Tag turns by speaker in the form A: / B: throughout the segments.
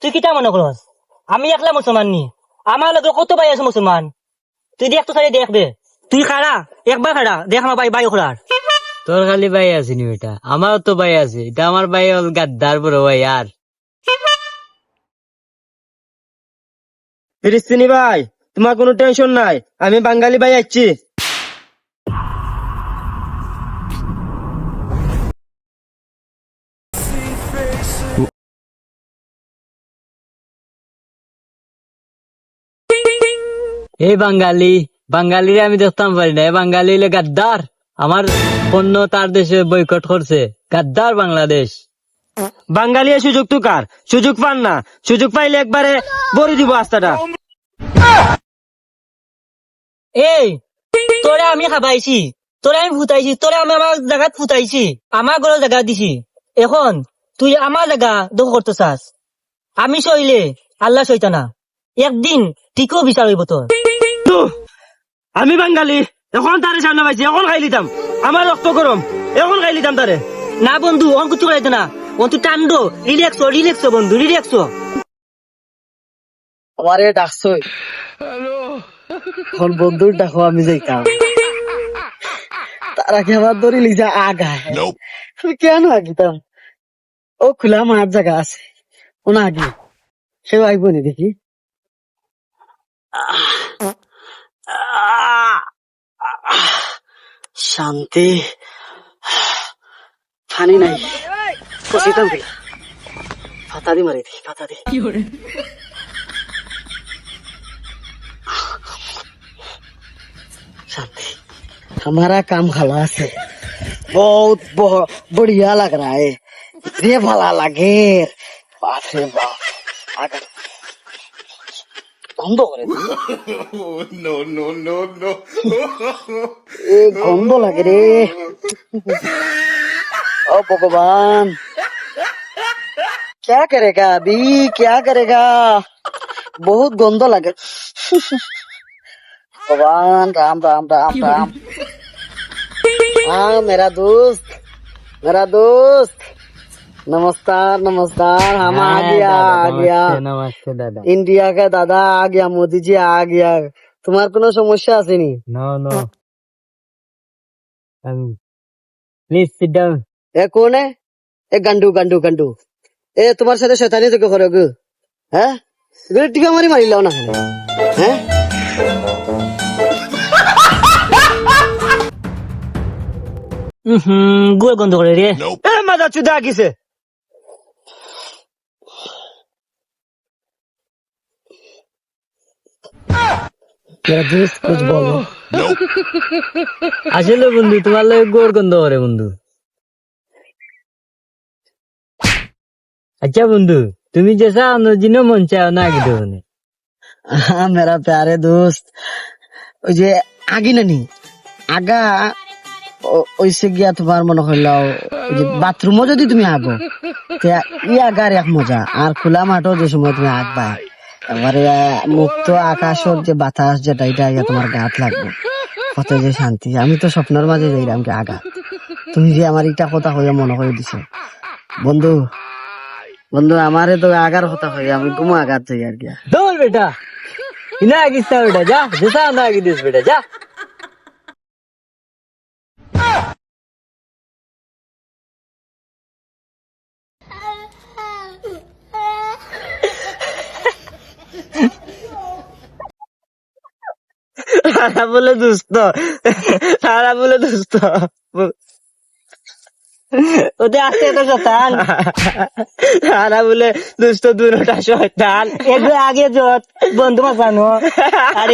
A: তুই কিটা মনে করস আমি একলা মুসলমান নি আমার লগে কত ভাই আছে মুসলমান তুই দেখ তো সারি দেখ দে তুই খাড়া একবার খাড়া দেখ আমার ভাই ভাই খোলার
B: তোর খালি ভাই আসেনি বেটা, আমারও তো ভাই আছে। এটা আমার ভাই হল গাদ্দার বড় ভাই। আর
C: ফিরিস্তিনি ভাই, তোমার কোনো টেনশন নাই, আমি বাঙালি ভাই আসছি।
B: এই বাঙালিরে আমি দেখতাম পারি না। এই বাঙালি হলে গাদ্দার। আমার পণ্য তার দেশে বয়কট করছে। গাদ্দার বাংলাদেশ।
C: বাঙালি সুযোগ তো কার, সুযোগ পান না, সুযোগ পাইলে একবারে বড়ি দিব আস্তাটা।
A: এই তোরে আমি খাবাইছি তোরে আমি ফুটাইছি তোরে আমি আমার জায়গাত ফুটাইছি আমার ঘরের জায়গা দিছি এখন তুই আমার জায়গা দখল করতে চাস আমি সইলে আল্লাহ সইতা না একদিন ঠিকও বিচার হইব তোর
C: তো, আমি বাঙালি, এখন তারে সামনে পাইছি, এখন খাই লিতাম, আমার রক্ত গরম, এখন খাই লিতাম তারে।
A: না বন্ধু অন কিছু করাইতে না অন তুই টান্ডো রিল্যাক্স বন্ধু রিল্যাক্স
D: আমারে ডাকছই এখন বন্ধুর ডাকো আমি যাইতাম তারা কি আমার ধরে লিজা আগায় আমি কেন আগিতাম ও খোলা মার জায়গা আছে ও না আগে সেও আইব নি দেখি শান্তি পানি নাই কষিতাম কি ফাতা দি মারি দি ফাতা দি शांति हमारा काम खलास है बहुत बढ़िया लग रहा है ये भला लगे बाप रे बाप अगर गंध करे नो नो नो नो ए गंध लगे रे ओ भगवान क्या करेगा अभी क्या करेगा बहुत गंध लगे भगवान राम राम राम राम हाँ मेरा दोस्त नमस्कार नमस्कार हम आ गया
B: नमस्ते दादा।
D: इंडिया का दादा आ गया मोदी जी आ गया तुम्हार কোনো সমস্যা আছে নি
B: no no please sit down.
D: এ কোন है এ গন্ডু গন্ডু গন্ডু এ তোমার সাথে শয়তানি তো করে গো হ্যাঁ এগুলো টিকা মারি মারিলাও না হ্যাঁ
A: গুয়ে গন্ধ করে রে
C: এ মাদা চুদা কিসে
D: मेरा दोस्त कुछ बोलो
B: আসলে বন্ধু তোমার লাগে গোর গন্ধ করে বন্ধু। আচ্ছা বন্ধু তুমি যে চাও জিনো মন চাও না আগে দেবো না।
D: हाँ मेरा प्यारे दोस्त ওই যে আগে নানি আগা ওইসে গিয়া তোমার মনে হইলাও ওই যে বাথরুমও যদি তুমি আগো ই আগার এক মজা আর খোলা মাঠও যে সময় তুমি আগবা এবারে মুক্ত আকাশের যে বাতাস যেটা এটা ইয়া তোমার গাত লাগবে কত যে শান্তি আমি তো স্বপ্নের মাঝে যাইলাম কি আগা তুমি যে আমার এটা কথা হইয়া মনে করে দিছো বন্ধু বন্ধু আমারে তো আগার কথা হইয়া আমি ঘুমো আগাত যাই আর কি
B: দৌড় বেটা ইনা আগিস না বেটা যা যেসা না আগি দিস বেটা যা।
C: সারা বলে দুস্থ, সারা বলে দুস্থ,
A: ওতে আসতে তো শতান
C: সারা বলে দুস্থ দুটা শয়তান
A: এগুলো আগে যত বন্ধু মাসানো আর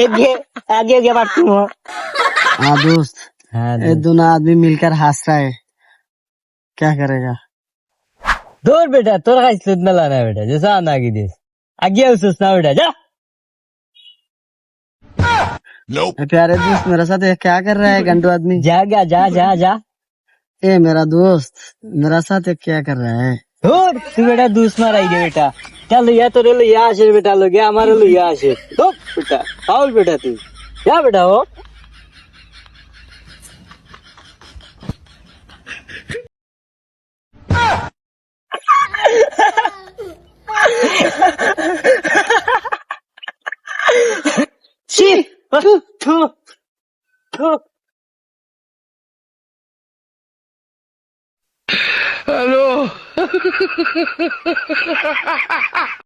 A: আগে গে পারতুম
D: हाँ दोस्त
B: হ্যাঁ
D: ये दोनों आदमी मिलकर हंस रहा है क्या करेगा
B: দৌড় বেটা তোর খাইছিল মেলা না বেটা যেসা না আগি দিস আগে আসছিস না বেটা যা।
D: ए, प्यारे दोस्त मेरे साथ ये क्या कर रहा है गंडू आदमी
B: যা গা যা যা যা।
D: ए मेरा दोस्त मेरा साथ ये क्या कर रहा है
B: দৌড় তুই বেটা দুস মারাই গে বেটা চল লইয়া তোরে লইয়া আসে বেটা লগে আমারও লইয়া আসে তো বেটা পাউল বেটা তুই যা বেটা ও
A: ছি থু থু